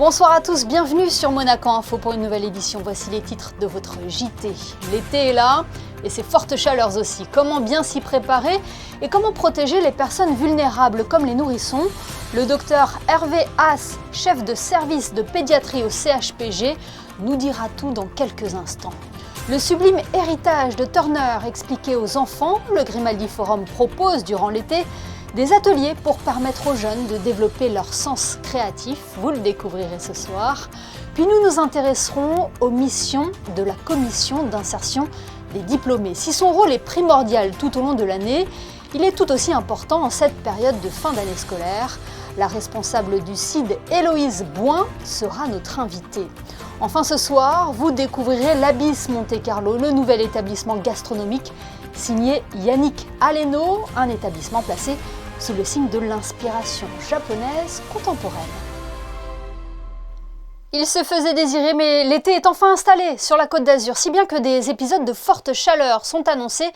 Bonsoir à tous, bienvenue sur Monaco Info pour une nouvelle édition. Voici les titres de votre JT. L'été est là et ses fortes chaleurs aussi. Comment bien s'y préparer et comment protéger les personnes vulnérables comme les nourrissons? Le docteur Hervé Haas, chef de service de pédiatrie au CHPG, nous dira tout dans quelques instants. Le sublime héritage de Turner expliqué aux enfants, le Grimaldi Forum propose durant l'été des ateliers pour permettre aux jeunes de développer leur sens créatif, vous le découvrirez ce soir. Puis nous nous intéresserons aux missions de la commission d'insertion des diplômés. Si son rôle est primordial tout au long de l'année, il est tout aussi important en cette période de fin d'année scolaire. La responsable du CID, Héloïse Bouin, sera notre invitée. Enfin ce soir, vous découvrirez l'Abysse Monte-Carlo, le nouvel établissement gastronomique signé Yannick Aleno, un établissement placé sous le signe de l'inspiration japonaise contemporaine. Il se faisait désirer, mais l'été est enfin installé sur la Côte d'Azur, si bien que des épisodes de forte chaleur sont annoncés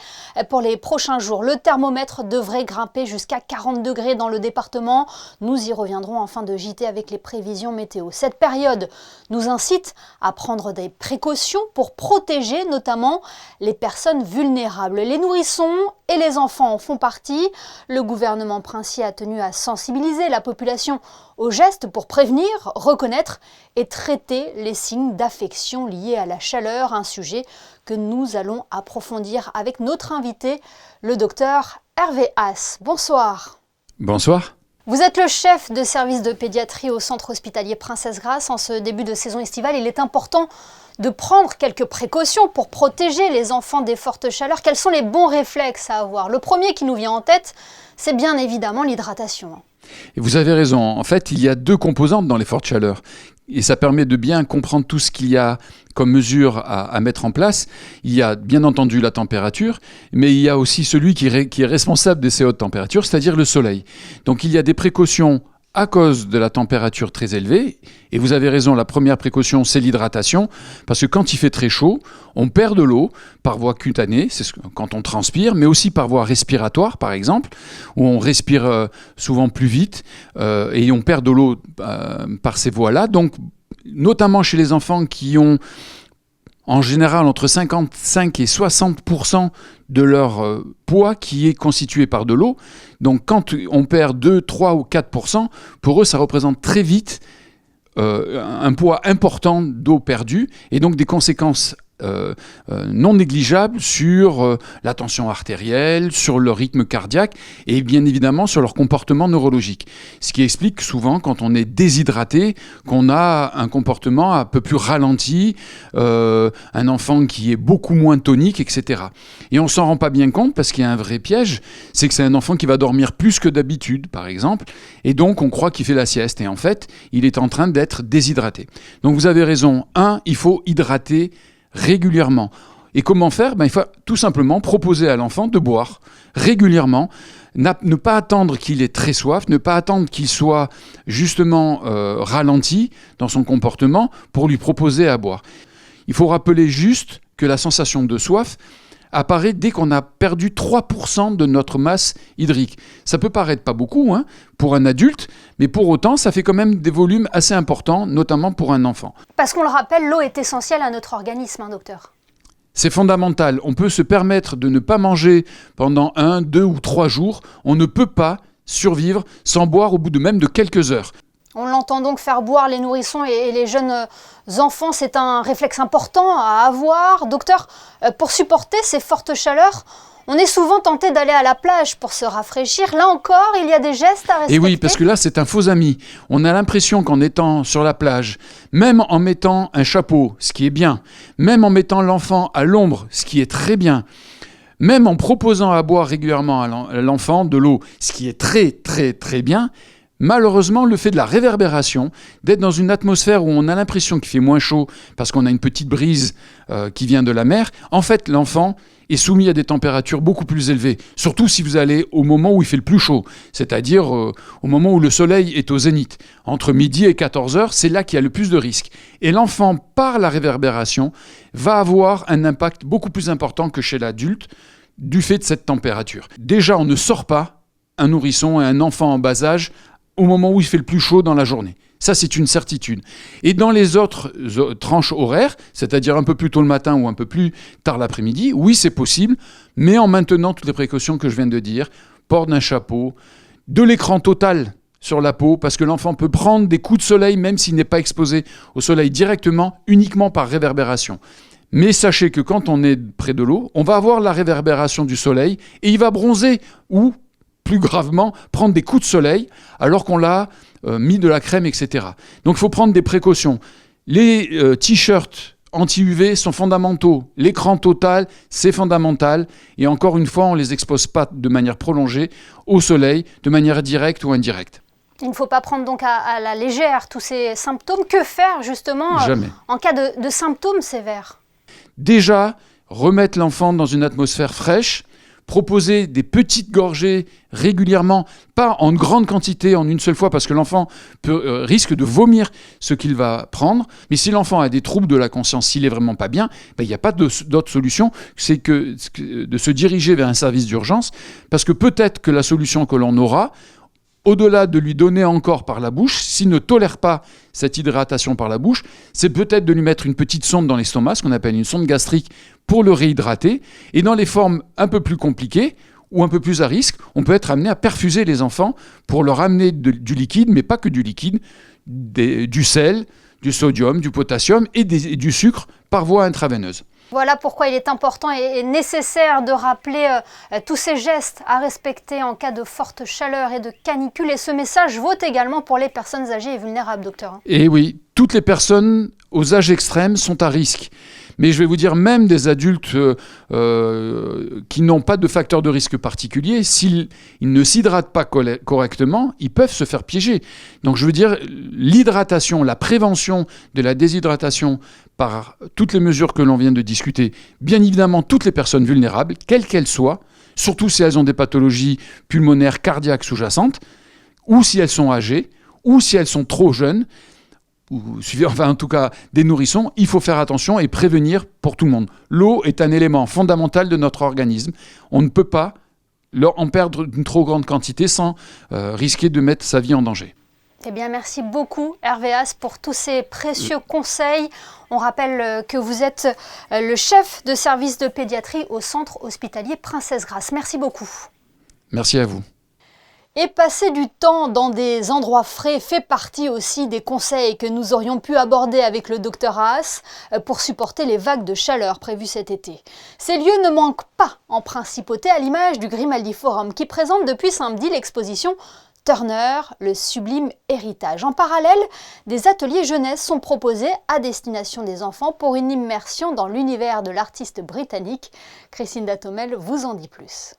pour les prochains jours. Le thermomètre devrait grimper jusqu'à 40 degrés dans le département. Nous y reviendrons en fin de JT avec les prévisions météo. Cette période nous incite à prendre des précautions pour protéger notamment les personnes vulnérables. Les nourrissons et les enfants en font partie. Le gouvernement princier a tenu à sensibiliser la population aux gestes pour prévenir, reconnaître et traiter les signes d'affection liés à la chaleur, un sujet que nous allons approfondir avec notre invité, le docteur Hervé Haas. Bonsoir. Bonsoir. Vous êtes le chef de service de pédiatrie au centre hospitalier Princesse Grace. En ce début de saison estivale, il est important de prendre quelques précautions pour protéger les enfants des fortes chaleurs. Quels sont les bons réflexes à avoir? Le premier qui nous vient en tête, c'est bien évidemment l'hydratation. Et vous avez raison. En fait, il y a deux composantes dans les fortes chaleurs. Et ça permet de bien comprendre tout ce qu'il y a comme mesure à mettre en place. Il y a bien entendu la température, mais il y a aussi celui qui est responsable de ces hautes températures, c'est-à-dire le soleil. Donc il y a des précautions à cause de la température très élevée. Et vous avez raison, la première précaution, c'est l'hydratation. Parce que quand il fait très chaud, on perd de l'eau par voie cutanée, quand on transpire, mais aussi par voie respiratoire, par exemple, où on respire souvent plus vite et on perd de l'eau par ces voies-là. Donc, notamment chez les enfants qui ont en général entre 55 et 60% de leur poids qui est constitué par de l'eau. Donc quand on perd 2, 3 ou 4%, pour eux, ça représente très vite un poids important d'eau perdue et donc des conséquences non négligeables sur la tension artérielle, sur le rythme cardiaque et bien évidemment sur leur comportement neurologique. Ce qui explique souvent quand on est déshydraté qu'on a un comportement un peu plus ralenti, un enfant qui est beaucoup moins tonique, etc. Et on s'en rend pas bien compte parce qu'il y a un vrai piège, c'est que c'est un enfant qui va dormir plus que d'habitude par exemple et donc on croit qu'il fait la sieste et en fait il est en train d'être déshydraté. Donc vous avez raison, il faut hydrater régulièrement. Et comment faire? Il faut tout simplement proposer à l'enfant de boire régulièrement, ne pas attendre qu'il ait très soif, ne pas attendre qu'il soit justement ralenti dans son comportement pour lui proposer à boire. Il faut rappeler juste que la sensation de soif apparaît dès qu'on a perdu 3% de notre masse hydrique. Ça peut paraître pas beaucoup pour un adulte, mais pour autant, ça fait quand même des volumes assez importants, notamment pour un enfant. Parce qu'on le rappelle, l'eau est essentielle à notre organisme, docteur. C'est fondamental. On peut se permettre de ne pas manger pendant 1, 2 ou 3 jours. On ne peut pas survivre sans boire au bout de même de quelques heures. On l'entend donc, faire boire les nourrissons et les jeunes enfants, c'est un réflexe important à avoir. Docteur, pour supporter ces fortes chaleurs, on est souvent tenté d'aller à la plage pour se rafraîchir. Là encore, il y a des gestes à respecter. Et oui, parce que là, c'est un faux ami. On a l'impression qu'en étant sur la plage, même en mettant un chapeau, ce qui est bien, même en mettant l'enfant à l'ombre, ce qui est très bien, même en proposant à boire régulièrement à l'enfant de l'eau, ce qui est très, très, très bien, malheureusement, le fait de la réverbération, d'être dans une atmosphère où on a l'impression qu'il fait moins chaud parce qu'on a une petite brise qui vient de la mer, en fait, l'enfant est soumis à des températures beaucoup plus élevées, surtout si vous allez au moment où il fait le plus chaud, c'est-à-dire au moment où le soleil est au zénith. Entre midi et 14h, c'est là qu'il y a le plus de risques. Et l'enfant, par la réverbération, va avoir un impact beaucoup plus important que chez l'adulte du fait de cette température. Déjà, on ne sort pas un nourrisson et un enfant en bas âge au moment où il fait le plus chaud dans la journée. Ça, c'est une certitude. Et dans les autres tranches horaires, c'est-à-dire un peu plus tôt le matin ou un peu plus tard l'après-midi, oui, c'est possible, mais en maintenant toutes les précautions que je viens de dire, port d'un chapeau, de l'écran total sur la peau, parce que l'enfant peut prendre des coups de soleil, même s'il n'est pas exposé au soleil directement, uniquement par réverbération. Mais sachez que quand on est près de l'eau, on va avoir la réverbération du soleil et il va bronzer ou, plus gravement, prendre des coups de soleil alors qu'on l'a mis de la crème, etc. Donc il faut prendre des précautions. Les t-shirts anti-UV sont fondamentaux. L'écran total, c'est fondamental. Et encore une fois, on ne les expose pas de manière prolongée au soleil, de manière directe ou indirecte. Il ne faut pas prendre donc à la légère tous ces symptômes. Que faire justement en cas de symptômes sévères ? Déjà, remettre l'enfant dans une atmosphère fraîche, proposer des petites gorgées régulièrement, pas en grande quantité, en une seule fois, parce que l'enfant risque de vomir ce qu'il va prendre. Mais si l'enfant a des troubles de la conscience, s'il n'est vraiment pas bien, il n'y a pas d'autre solution, c'est que de se diriger vers un service d'urgence, parce que peut-être que la solution que l'on aura, au-delà de lui donner encore par la bouche, s'il ne tolère pas cette hydratation par la bouche, c'est peut-être de lui mettre une petite sonde dans l'estomac, ce qu'on appelle une sonde gastrique, pour le réhydrater. Et dans les formes un peu plus compliquées ou un peu plus à risque, on peut être amené à perfuser les enfants pour leur amener du liquide, mais pas que du liquide, du sel, du sodium, du potassium et du sucre par voie intraveineuse. Voilà pourquoi il est important et nécessaire de rappeler tous ces gestes à respecter en cas de forte chaleur et de canicule. Et ce message vaut également pour les personnes âgées et vulnérables, docteur. Et oui, toutes les personnes aux âges extrêmes sont à risque. Mais je vais vous dire, même des adultes qui n'ont pas de facteur de risque particulier, s'ils ne s'hydratent pas correctement, ils peuvent se faire piéger. Donc je veux dire, l'hydratation, la prévention de la déshydratation par toutes les mesures que l'on vient de discuter, bien évidemment toutes les personnes vulnérables, quelles qu'elles soient, surtout si elles ont des pathologies pulmonaires, cardiaques sous-jacentes, ou si elles sont âgées, ou si elles sont trop jeunes, ou en tout cas des nourrissons, il faut faire attention et prévenir pour tout le monde. L'eau est un élément fondamental de notre organisme. On ne peut pas en perdre une trop grande quantité sans risquer de mettre sa vie en danger. Eh bien, merci beaucoup Hervé Haas pour tous ces précieux conseils. On rappelle que vous êtes le chef de service de pédiatrie au centre hospitalier Princesse Grasse. Merci beaucoup. Merci à vous. Et passer du temps dans des endroits frais fait partie aussi des conseils que nous aurions pu aborder avec le docteur Haas pour supporter les vagues de chaleur prévues cet été. Ces lieux ne manquent pas en principauté, à l'image du Grimaldi Forum qui présente depuis samedi l'exposition Turner, le sublime héritage. En parallèle, des ateliers jeunesse sont proposés à destination des enfants pour une immersion dans l'univers de l'artiste britannique. Christine Datomel vous en dit plus.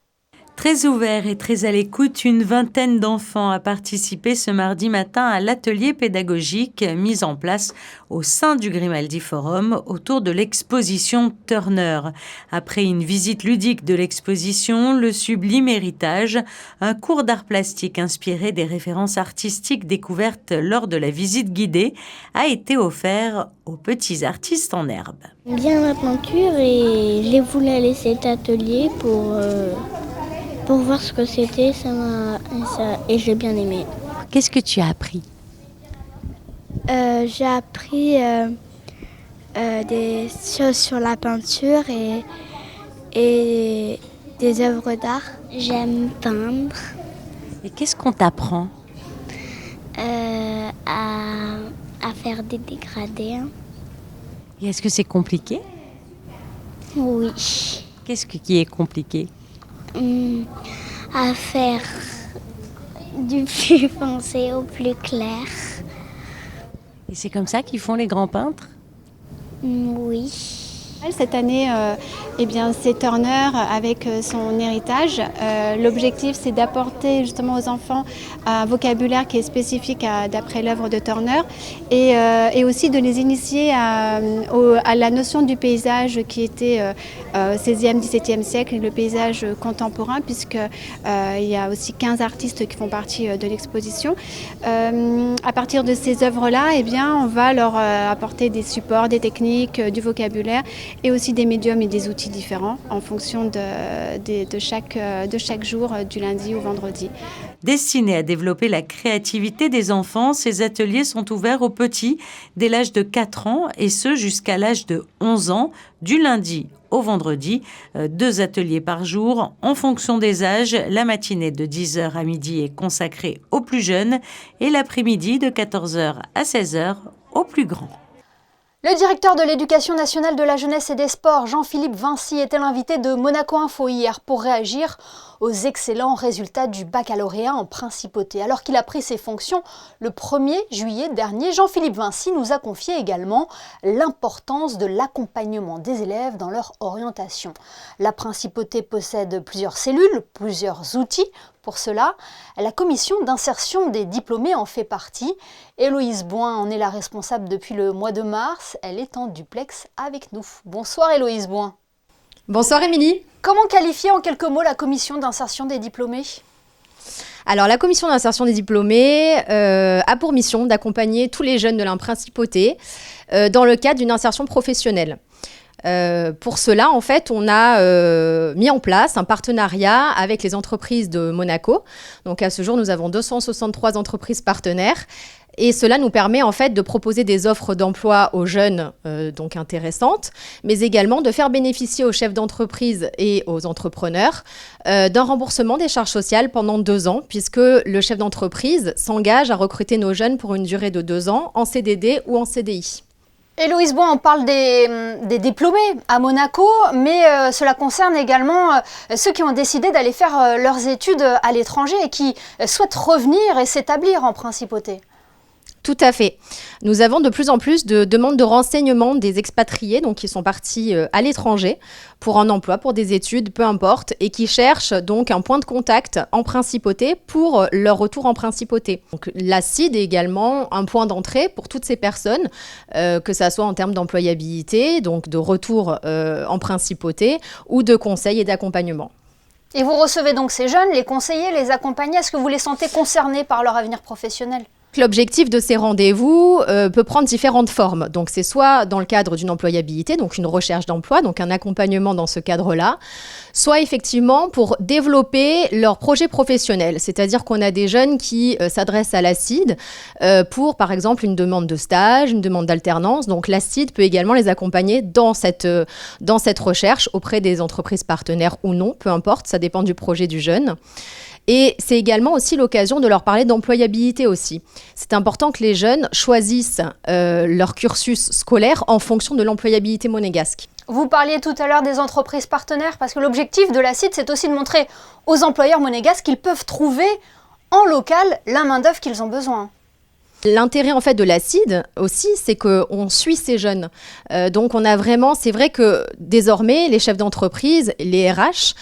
Très ouvert et très à l'écoute, une vingtaine d'enfants a participé ce mardi matin à l'atelier pédagogique mis en place au sein du Grimaldi Forum autour de l'exposition Turner. Après une visite ludique de l'exposition, le sublime héritage, un cours d'art plastique inspiré des références artistiques découvertes lors de la visite guidée, a été offert aux petits artistes en herbe. J'aime bien la peinture et j'ai voulu aller à cet atelier pour voir ce que c'était, et j'ai bien aimé. Qu'est-ce que tu as appris ? J'ai appris des choses sur la peinture et des œuvres d'art. J'aime peindre. Et qu'est-ce qu'on t'apprend ? À faire des dégradés. Et est-ce que c'est compliqué ? Oui. Qu'est-ce qui est compliqué ? À faire du plus foncé au plus clair. Et c'est comme ça qu'ils font les grands peintres ? Oui. Cette année, c'est Turner avec son héritage. L'objectif, c'est d'apporter justement aux enfants un vocabulaire qui est spécifique d'après l'œuvre de Turner et aussi de les initier à la notion du paysage qui était 16e, 17e siècle et le paysage contemporain puisqu'il y a aussi 15 artistes qui font partie de l'exposition. À partir de ces œuvres-là, on va leur apporter des supports, des techniques, du vocabulaire et aussi des médiums et des outils différents en fonction de chaque jour, du lundi au vendredi. Destinés à développer la créativité des enfants, ces ateliers sont ouverts aux petits dès l'âge de 4 ans et ce jusqu'à l'âge de 11 ans, du lundi au vendredi, 2 ateliers par jour en fonction des âges. La matinée de 10h à midi est consacrée aux plus jeunes et l'après-midi de 14h à 16h aux plus grands. Le directeur de l'Éducation nationale de la jeunesse et des sports, Jean-Philippe Vinci, était l'invité de Monaco Info hier pour réagir aux excellents résultats du baccalauréat en principauté. Alors qu'il a pris ses fonctions le 1er juillet dernier, Jean-Philippe Vinci nous a confié également l'importance de l'accompagnement des élèves dans leur orientation. La principauté possède plusieurs cellules, plusieurs outils. Pour cela, la commission d'insertion des diplômés en fait partie. Héloïse Boin en est la responsable depuis le mois de mars. Elle est en duplex avec nous. Bonsoir Héloïse Boin. Bonsoir Émilie. Comment qualifier en quelques mots la commission d'insertion des diplômés ? Alors la commission d'insertion des diplômés a pour mission d'accompagner tous les jeunes de la principauté dans le cadre d'une insertion professionnelle. Pour cela, en fait, on a mis en place un partenariat avec les entreprises de Monaco. Donc à ce jour, nous avons 263 entreprises partenaires. Et cela nous permet en fait de proposer des offres d'emploi aux jeunes donc intéressantes, mais également de faire bénéficier aux chefs d'entreprise et aux entrepreneurs d'un remboursement des charges sociales pendant 2 ans, puisque le chef d'entreprise s'engage à recruter nos jeunes pour une durée de 2 ans en CDD ou en CDI. Héloïse Boin, on parle des diplômés à Monaco, mais cela concerne également ceux qui ont décidé d'aller faire leurs études à l'étranger et qui souhaitent revenir et s'établir en principauté. Tout à fait. Nous avons de plus en plus de demandes de renseignements des expatriés, donc qui sont partis à l'étranger pour un emploi, pour des études, peu importe, et qui cherchent donc un point de contact en principauté pour leur retour en principauté. Donc la CID est également un point d'entrée pour toutes ces personnes, que ça soit en termes d'employabilité, donc de retour en principauté, ou de conseils et d'accompagnement. Et vous recevez donc ces jeunes, les conseillers, les accompagnez. Est-ce que vous les sentez concernés par leur avenir professionnel ? L'objectif de ces rendez-vous peut prendre différentes formes. Donc, c'est soit dans le cadre d'une employabilité, donc une recherche d'emploi, donc un accompagnement dans ce cadre-là, soit effectivement pour développer leur projet professionnel. C'est-à-dire qu'on a des jeunes qui s'adressent à la CID pour, par exemple, une demande de stage, une demande d'alternance. Donc, la CID peut également les accompagner dans cette recherche auprès des entreprises partenaires ou non, peu importe, ça dépend du projet du jeune. Et c'est également aussi l'occasion de leur parler d'employabilité aussi. C'est important que les jeunes choisissent leur cursus scolaire en fonction de l'employabilité monégasque. Vous parliez tout à l'heure des entreprises partenaires, parce que l'objectif de la CID, c'est aussi de montrer aux employeurs monégasques qu'ils peuvent trouver en local la main-d'œuvre qu'ils ont besoin. L'intérêt en fait de la CID aussi, c'est qu'on suit ces jeunes. Donc on a vraiment, c'est vrai que désormais les chefs d'entreprise, les RH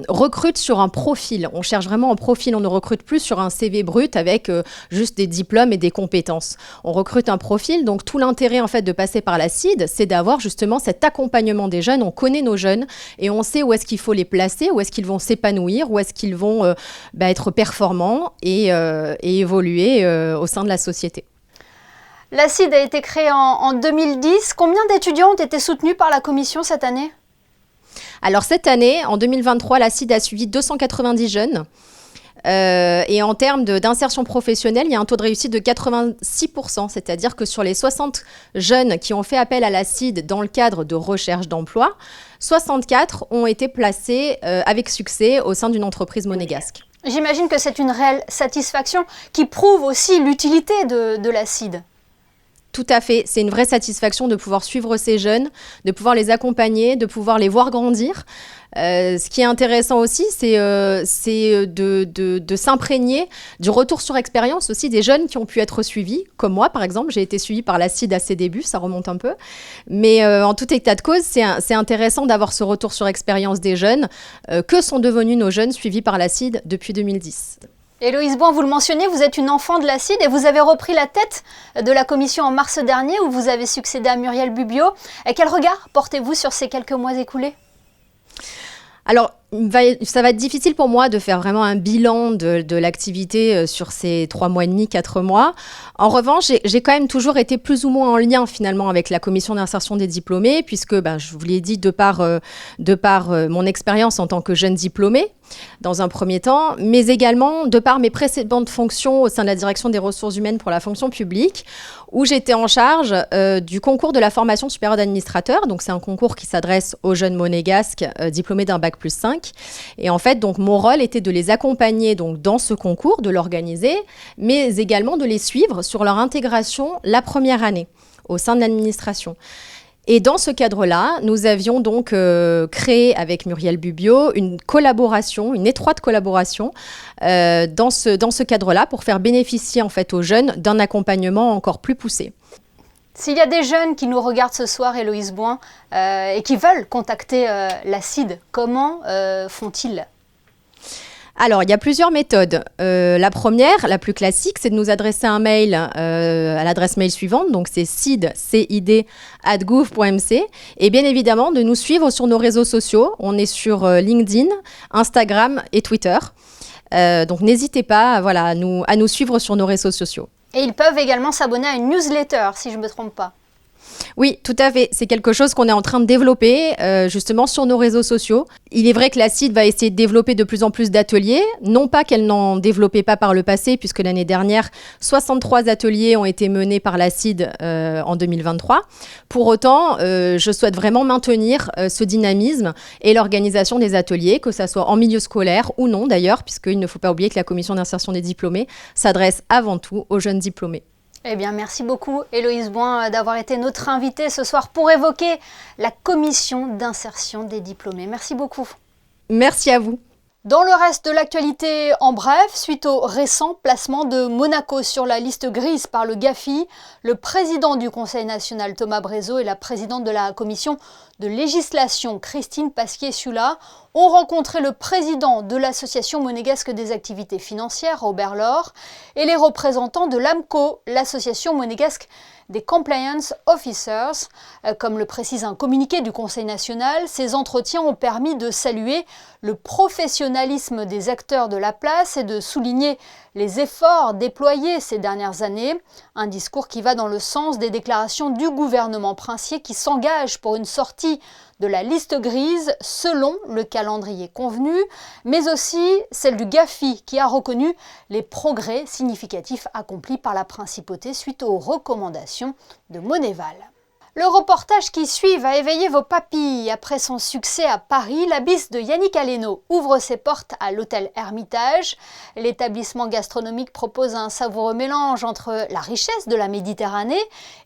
recrutent sur un profil. On cherche vraiment un profil, on ne recrute plus sur un CV brut avec juste des diplômes et des compétences. On recrute un profil, donc tout l'intérêt en fait de passer par la CID, c'est d'avoir justement cet accompagnement des jeunes. On connaît nos jeunes et on sait où est-ce qu'il faut les placer, où est-ce qu'ils vont s'épanouir, où est-ce qu'ils vont être performants et évoluer au sein de la société. La CID a été créée en 2010. Combien d'étudiants ont été soutenus par la commission cette année ? Alors cette année, en 2023, la CID a suivi 290 jeunes. Et en termes d'insertion professionnelle, il y a un taux de réussite de 86%, c'est-à-dire que sur les 60 jeunes qui ont fait appel à la CID dans le cadre de recherche d'emploi, 64 ont été placés avec succès au sein d'une entreprise monégasque. J'imagine que c'est une réelle satisfaction qui prouve aussi l'utilité de la CID. Tout à fait, c'est une vraie satisfaction de pouvoir suivre ces jeunes, de pouvoir les accompagner, de pouvoir les voir grandir. Ce qui est intéressant aussi, c'est de s'imprégner du retour sur expérience aussi des jeunes qui ont pu être suivis, comme moi par exemple, j'ai été suivie par la CID à ses débuts, ça remonte un peu. Mais en tout état de cause, c'est intéressant d'avoir ce retour sur expérience des jeunes, que sont devenus nos jeunes suivis par la CID depuis 2010. Héloïse Boin, vous le mentionnez, vous êtes une enfant de la CID et vous avez repris la tête de la commission en mars dernier où vous avez succédé à Muriel Bubio. Quel regard portez-vous sur ces quelques mois écoulés ? Alors, Ça va être difficile pour moi de faire vraiment un bilan de l'activité sur ces 3 mois et demi, 4 mois. En revanche, j'ai quand même toujours été plus ou moins en lien finalement avec la commission d'insertion des diplômés, puisque je vous l'ai dit, de par mon expérience en tant que jeune diplômée, dans un premier temps, mais également de par mes précédentes fonctions au sein de la direction des ressources humaines pour la fonction publique, où j'étais en charge du concours de la formation supérieure d'administrateur. Donc, c'est un concours qui s'adresse aux jeunes monégasques diplômés d'un bac+5. Et en fait, donc, mon rôle était de les accompagner donc, dans ce concours, de l'organiser, mais également de les suivre sur leur intégration la première année au sein de l'administration. Et dans ce cadre-là, nous avions donc créé avec Muriel Bubio une étroite collaboration dans ce cadre-là pour faire bénéficier en fait aux jeunes d'un accompagnement encore plus poussé. S'il y a des jeunes qui nous regardent ce soir, Héloïse Bouin, et qui veulent contacter la CID, comment font-ils ? Alors, il y a plusieurs méthodes. La première, la plus classique, c'est de nous adresser un mail à l'adresse mail suivante. Donc, c'est cid@gouv.mc. Et bien évidemment, de nous suivre sur nos réseaux sociaux. On est sur LinkedIn, Instagram et Twitter. Donc, n'hésitez pas à nous suivre sur nos réseaux sociaux. Et ils peuvent également s'abonner à une newsletter, si je ne me trompe pas. Oui, tout à fait. C'est quelque chose qu'on est en train de développer justement sur nos réseaux sociaux. Il est vrai que la CID va essayer de développer de plus en plus d'ateliers. Non pas qu'elle n'en développait pas par le passé, puisque l'année dernière, 63 ateliers ont été menés par la CID en 2023. Pour autant, je souhaite vraiment maintenir ce dynamisme et l'organisation des ateliers, que ça soit en milieu scolaire ou non d'ailleurs, puisqu'il ne faut pas oublier que la commission d'insertion des diplômés s'adresse avant tout aux jeunes diplômés. Eh bien, merci beaucoup, Héloïse Bouin, d'avoir été notre invitée ce soir pour évoquer la commission d'insertion des diplômés. Merci beaucoup. Merci à vous. Dans le reste de l'actualité, en bref, suite au récent placement de Monaco sur la liste grise par le GAFI, le président du Conseil national Thomas Brézot et la présidente de la commission de législation Christine Pasquier-Sula ont rencontré le président de l'association monégasque des activités financières, Robert Laure, et les représentants de l'AMCO, l'association monégasque des Compliance Officers. Comme le précise un communiqué du Conseil national, ces entretiens ont permis de saluer le professionnalisme des acteurs de la place et de souligner les efforts déployés ces dernières années. Un discours qui va dans le sens des déclarations du gouvernement princier qui s'engage pour une sortie de la liste grise selon le calendrier convenu, mais aussi celle du GAFI qui a reconnu les progrès significatifs accomplis par la principauté suite aux recommandations de Monéval. Le reportage qui suit va éveiller vos papilles. Après son succès à Paris, l'Abysse de Yannick Aleno ouvre ses portes à l'hôtel Hermitage. L'établissement gastronomique propose un savoureux mélange entre la richesse de la Méditerranée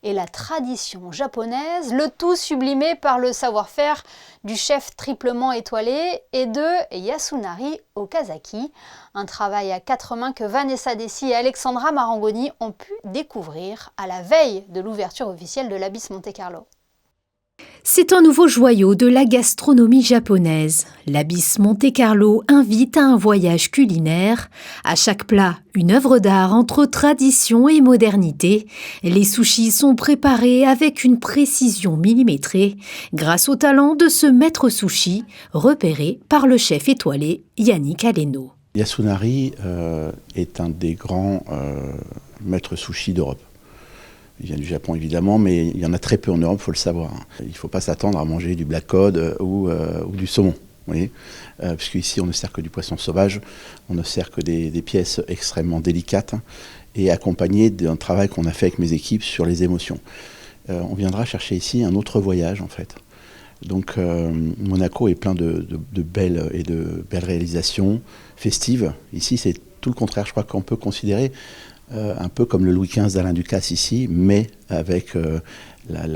et la tradition japonaise, le tout sublimé par le savoir-faire du chef triplement étoilé et de Yasunari Okazaki. Un travail à 4 mains que Vanessa Dessy et Alexandra Marangoni ont pu découvrir à la veille de l'ouverture officielle de l'Abysse Monte-Carlo. C'est un nouveau joyau de la gastronomie japonaise. L'Abysse Monte-Carlo invite à un voyage culinaire. À chaque plat, une œuvre d'art entre tradition et modernité. Les sushis sont préparés avec une précision millimétrée grâce au talent de ce maître sushi repéré par le chef étoilé Yannick Aleno. Yasunari est un des grands maîtres sushi d'Europe. Il vient du Japon évidemment, mais il y en a très peu en Europe, il faut le savoir. Il ne faut pas s'attendre à manger du black cod ou du saumon, puisqu'ici on ne sert que du poisson sauvage, on ne sert que des pièces extrêmement délicates et accompagnées d'un travail qu'on a fait avec mes équipes sur les émotions. On viendra chercher ici un autre voyage en fait. Donc Monaco est plein de belles réalisations festives. Ici c'est tout le contraire, je crois qu'on peut considérer un peu comme le Louis XV d'Alain Ducasse ici, mais avec la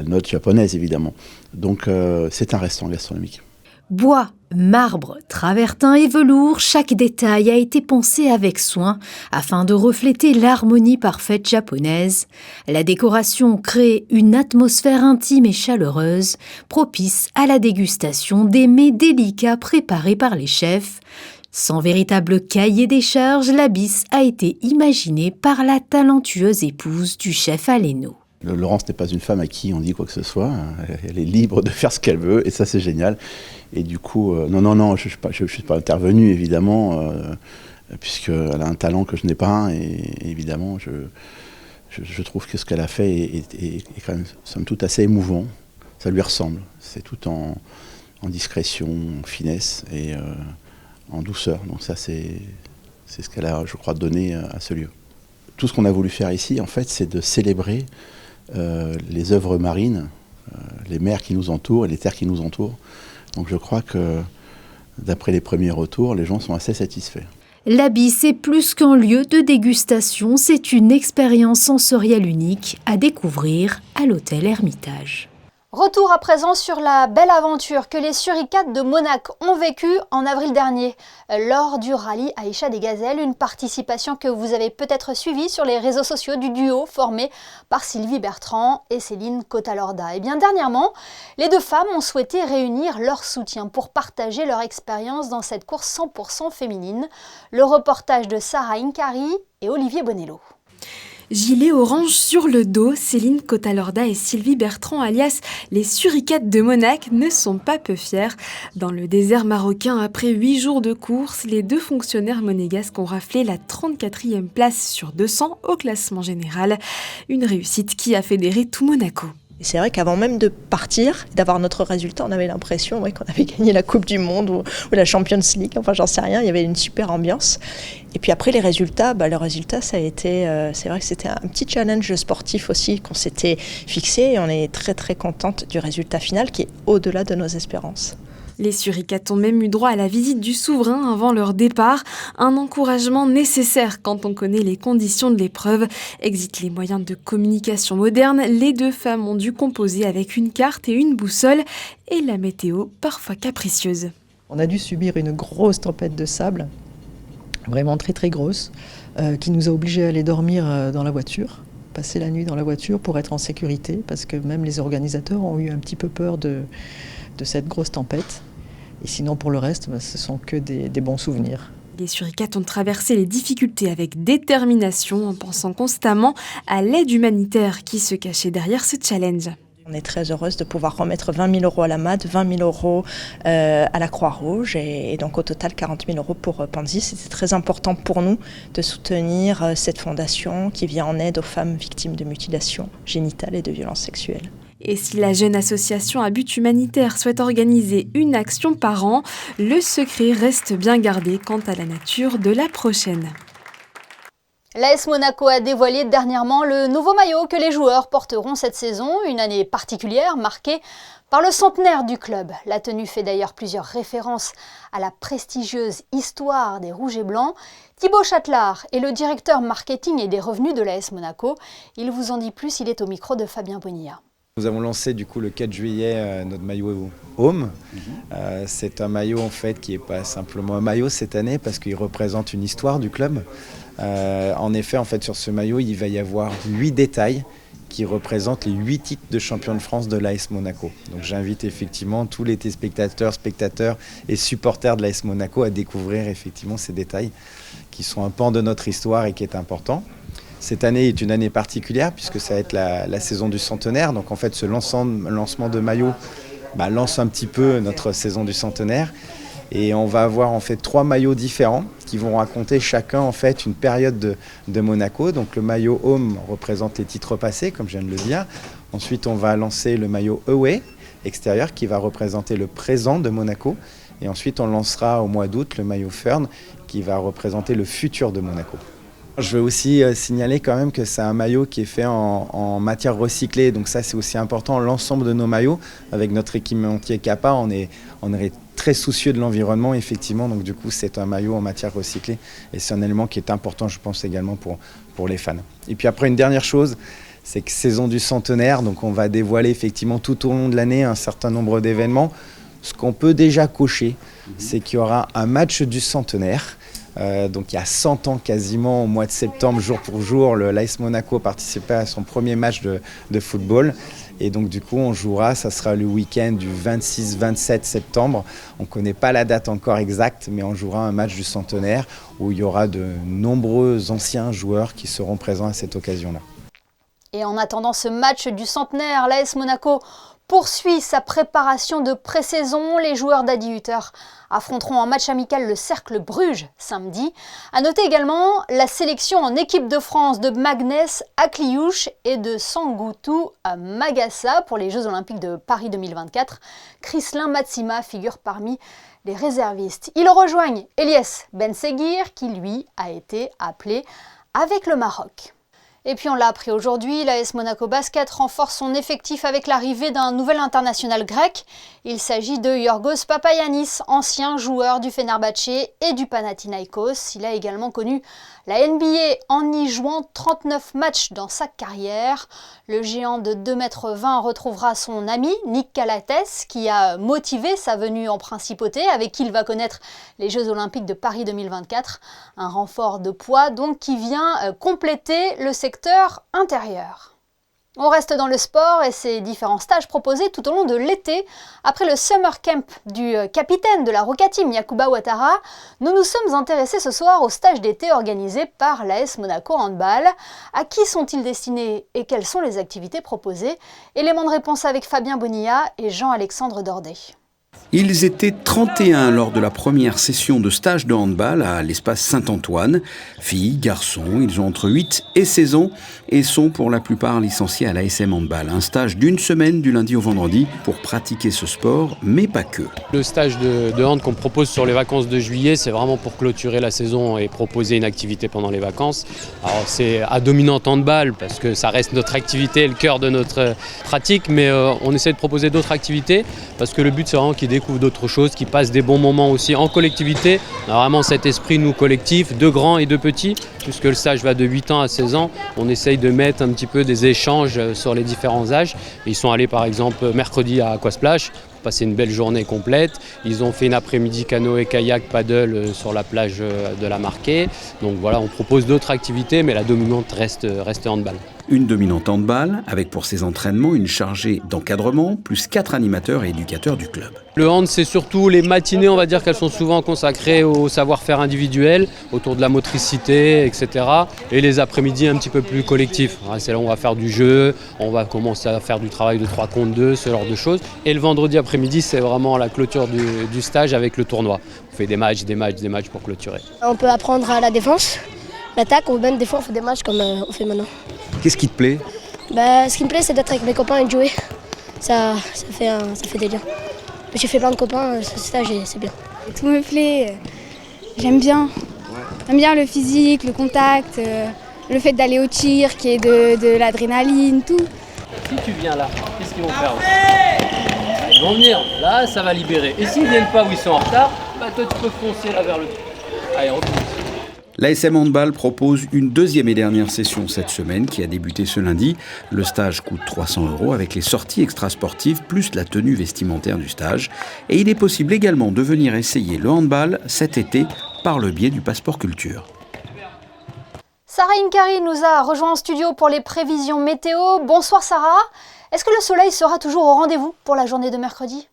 note japonaise évidemment. Donc c'est un restaurant gastronomique. Bois, marbre, travertin et velours, chaque détail a été pensé avec soin afin de refléter l'harmonie parfaite japonaise. La décoration crée une atmosphère intime et chaleureuse, propice à la dégustation des mets délicats préparés par les chefs. Sans véritable cahier des charges, l'Abysse a été imaginée par la talentueuse épouse du chef Aleno. Laurence n'est pas une femme à qui on dit quoi que ce soit. Elle est libre de faire ce qu'elle veut et ça c'est génial. Et du coup, non, je ne suis pas intervenu évidemment, puisqu'elle a un talent que je n'ai pas. Et évidemment, je trouve que ce qu'elle a fait est quand même, somme toute, assez émouvant. Ça lui ressemble. C'est tout en discrétion, en finesse et en douceur. Donc ça, c'est ce qu'elle a, je crois, donné à ce lieu. Tout ce qu'on a voulu faire ici, en fait, c'est de célébrer les œuvres marines, les mers qui nous entourent et les terres qui nous entourent. Donc je crois que, d'après les premiers retours, les gens sont assez satisfaits. L'Abysse, c'est plus qu'un lieu de dégustation, c'est une expérience sensorielle unique à découvrir à l'hôtel Hermitage. Retour à présent sur la belle aventure que les Suricates de Monac ont vécue en avril dernier lors du rallye Aïcha des Gazelles, une participation que vous avez peut-être suivie sur les réseaux sociaux du duo formé par Sylvie Bertrand et Céline Cotalorda. Et bien dernièrement, les deux femmes ont souhaité réunir leur soutien pour partager leur expérience dans cette course 100% féminine. Le reportage de Sarah Inkari et Olivier Bonello. Gilet orange sur le dos, Céline Cotalorda et Sylvie Bertrand, alias les Suricates de Monac, ne sont pas peu fiers. Dans le désert marocain, après 8 jours de course, les deux fonctionnaires monégasques ont raflé la 34e place sur 200 au classement général. Une réussite qui a fédéré tout Monaco. Et c'est vrai qu'avant même de partir, d'avoir notre résultat, on avait l'impression qu'on avait gagné la Coupe du Monde ou la Champions League, enfin j'en sais rien, il y avait une super ambiance. Et puis après les résultats, le résultat ça a été, c'est vrai que c'était un petit challenge sportif aussi qu'on s'était fixé et on est très très contente du résultat final qui est au-delà de nos espérances. Les Suricates ont même eu droit à la visite du souverain avant leur départ, un encouragement nécessaire quand on connaît les conditions de l'épreuve. Exit les moyens de communication modernes, les deux femmes ont dû composer avec une carte et une boussole et la météo parfois capricieuse. On a dû subir une grosse tempête de sable, vraiment très très grosse, qui nous a obligés à aller dormir dans la voiture, passer la nuit dans la voiture pour être en sécurité, parce que même les organisateurs ont eu un petit peu peur de cette grosse tempête. Et sinon, pour le reste, ce sont que des bons souvenirs. Les Suricates ont traversé les difficultés avec détermination en pensant constamment à l'aide humanitaire qui se cachait derrière ce challenge. On est très heureuse de pouvoir remettre 20 000 € à la MAD, 20 000 € à la Croix-Rouge et donc au total 40 000 € pour Panzi. C'était très important pour nous de soutenir cette fondation qui vient en aide aux femmes victimes de mutilations génitales et de violences sexuelles. Et si la jeune association à but humanitaire souhaite organiser une action par an, le secret reste bien gardé quant à la nature de la prochaine. L'AS Monaco a dévoilé dernièrement le nouveau maillot que les joueurs porteront cette saison, une année particulière marquée par le centenaire du club. La tenue fait d'ailleurs plusieurs références à la prestigieuse histoire des Rouges et Blancs. Thibaut Châtelard est le directeur marketing et des revenus de l'AS Monaco. Il vous en dit plus, il est au micro de Fabien Bonilla. Nous avons lancé du coup le 4 juillet notre maillot Home. C'est un maillot en fait qui n'est pas simplement un maillot cette année parce qu'il représente une histoire du club. En effet, en fait, sur ce maillot, il va y avoir 8 détails qui représentent les 8 titres de champion de France de l'AS Monaco. Donc j'invite effectivement tous les téléspectateurs, spectateurs et supporters de l'AS Monaco à découvrir effectivement ces détails qui sont un pan de notre histoire et qui est important. Cette année est une année particulière puisque ça va être la saison du centenaire. Donc en fait, ce lancement de maillot lance un petit peu notre saison du centenaire. Et on va avoir en fait 3 maillots différents qui vont raconter chacun en fait une période de Monaco. Donc le maillot Home représente les titres passés, comme je viens de le dire. Ensuite, on va lancer le maillot Away, extérieur, qui va représenter le présent de Monaco. Et ensuite, on lancera au mois d'août le maillot Fern, qui va représenter le futur de Monaco. Je veux aussi signaler quand même que c'est un maillot qui est fait en matière recyclée, donc ça c'est aussi important. L'ensemble de nos maillots, avec notre équipementier Kappa, on est très soucieux de l'environnement effectivement, donc du coup c'est un maillot en matière recyclée et c'est un élément qui est important je pense également pour les fans. Et puis après une dernière chose, c'est que saison du centenaire, donc on va dévoiler effectivement tout au long de l'année un certain nombre d'événements. Ce qu'on peut déjà cocher, c'est qu'il y aura un match du centenaire. Donc il y a 100 ans quasiment, au mois de septembre, jour pour jour, l'AS Monaco participait à son premier match de football. Et donc du coup on jouera, ça sera le week-end du 26-27 septembre. On ne connaît pas la date encore exacte, mais on jouera un match du centenaire où il y aura de nombreux anciens joueurs qui seront présents à cette occasion-là. Et en attendant ce match du centenaire, l'AS Monaco poursuit sa préparation de pré-saison. Les joueurs d'Adi Hutter affronteront en match amical le Cercle Bruges samedi. À noter également la sélection en équipe de France de Magnès Akliouche et de Sangutu Magassa pour les Jeux Olympiques de Paris 2024. Krislin Matsima figure parmi les réservistes. Ils rejoignent Elias Benseguir qui lui a été appelé avec le Maroc. Et puis on l'a appris aujourd'hui, l'AS Monaco Basket renforce son effectif avec l'arrivée d'un nouvel international grec. Il s'agit de Yorgos Papagiannis, ancien joueur du Fenerbahçe et du Panathinaikos. Il a également connu la NBA en y jouant 39 matchs dans sa carrière. Le géant de 2,20 m retrouvera son ami Nick Calates qui a motivé sa venue en principauté, avec qui il va connaître les Jeux Olympiques de Paris 2024. Un renfort de poids donc qui vient compléter le secteur intérieur. On reste dans le sport et ses différents stages proposés tout au long de l'été. Après le summer camp du capitaine de la Roca Team, Yacouba Ouattara, nous nous sommes intéressés ce soir au stage d'été organisé par l'AS Monaco Handball. À qui sont-ils destinés et quelles sont les activités proposées? Élément de réponse avec Fabien Bonilla et Jean-Alexandre Dordet. Ils étaient 31 lors de la première session de stage de handball à l'espace Saint-Antoine. Filles, garçons, ils ont entre 8 et 16 ans et sont pour la plupart licenciés à l'ASM Handball. Un stage d'1 semaine du lundi au vendredi pour pratiquer ce sport, mais pas que. Le stage de hand qu'on propose sur les vacances de juillet, c'est vraiment pour clôturer la saison et proposer une activité pendant les vacances. Alors c'est à dominante handball parce que ça reste notre activité, le cœur de notre pratique, mais on essaie de proposer d'autres activités parce que le but c'est vraiment qu'ils découvrent d'autres choses, qu'ils passent des bons moments aussi en collectivité. On a vraiment cet esprit, nous, collectif, de grands et de petits, puisque le stage va de 8 ans à 16 ans. On essaye de mettre un petit peu des échanges sur les différents âges. Ils sont allés par exemple mercredi à Aquasplash pour passer une belle journée complète. Ils ont fait une après-midi canoë, kayak, paddle sur la plage de la Marquée. Donc voilà, on propose d'autres activités, mais la dominante reste handball. Une dominante handball, avec pour ses entraînements une chargée d'encadrement, plus 4 animateurs et éducateurs du club. Le hand, c'est surtout les matinées, on va dire qu'elles sont souvent consacrées au savoir-faire individuel, autour de la motricité, etc. Et les après-midi un petit peu plus collectifs. C'est là où on va faire du jeu, on va commencer à faire du travail de 3 contre 2, ce genre de choses. Et le vendredi après-midi, c'est vraiment la clôture du stage avec le tournoi. On fait des matchs pour clôturer. On peut apprendre à la défense, l'attaque, ou même des fois on fait des matchs comme on fait maintenant. Qu'est-ce qui te plaît? Ce qui me plaît, c'est d'être avec mes copains et de jouer. Ça fait des liens. J'ai fait plein de copains, ce stage, c'est bien. Tout me plaît, j'aime bien. J'aime bien le physique, le contact, le fait d'aller au tir, qui est de l'adrénaline, tout. Si tu viens là, qu'est-ce qu'ils vont faire? Ils vont venir, là ça va libérer. Et s'ils ne viennent pas ou ils sont en retard, toi tu peux foncer là vers le truc. Allez, on pousse. L'ASM Handball propose une deuxième et dernière session cette semaine qui a débuté ce lundi. Le stage coûte 300 € avec les sorties extrasportives plus la tenue vestimentaire du stage. Et il est possible également de venir essayer le handball cet été par le biais du passeport culture. Sarah Inkari nous a rejoint en studio pour les prévisions météo. Bonsoir Sarah. Est-ce que le soleil sera toujours au rendez-vous pour la journée de mercredi ?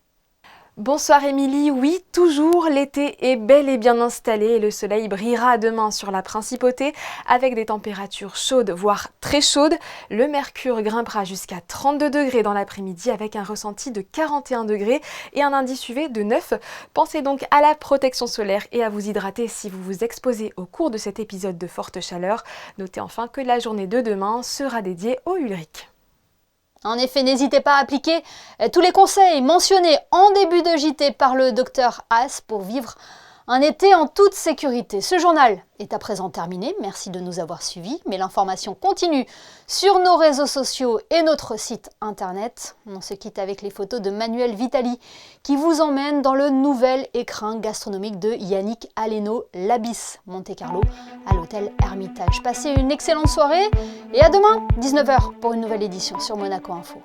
Bonsoir Émilie, oui, toujours, l'été est bel et bien installé et le soleil brillera demain sur la principauté avec des températures chaudes, voire très chaudes. Le mercure grimpera jusqu'à 32 degrés dans l'après-midi avec un ressenti de 41 degrés et un indice UV de 9. Pensez donc à la protection solaire et à vous hydrater si vous vous exposez au cours de cet épisode de forte chaleur. Notez enfin que la journée de demain sera dédiée au Ulrich. En effet, n'hésitez pas à appliquer tous les conseils mentionnés en début de JT par le Dr Haas pour vivre un été en toute sécurité. Ce journal est à présent terminé. Merci de nous avoir suivis. Mais l'information continue sur nos réseaux sociaux et notre site internet. On se quitte avec les photos de Manuel Vitali qui vous emmène dans le nouvel écrin gastronomique de Yannick Aleno, l'Abysse Monte-Carlo à l'hôtel Hermitage. Passez une excellente soirée et à demain, 19h, pour une nouvelle édition sur Monaco Info.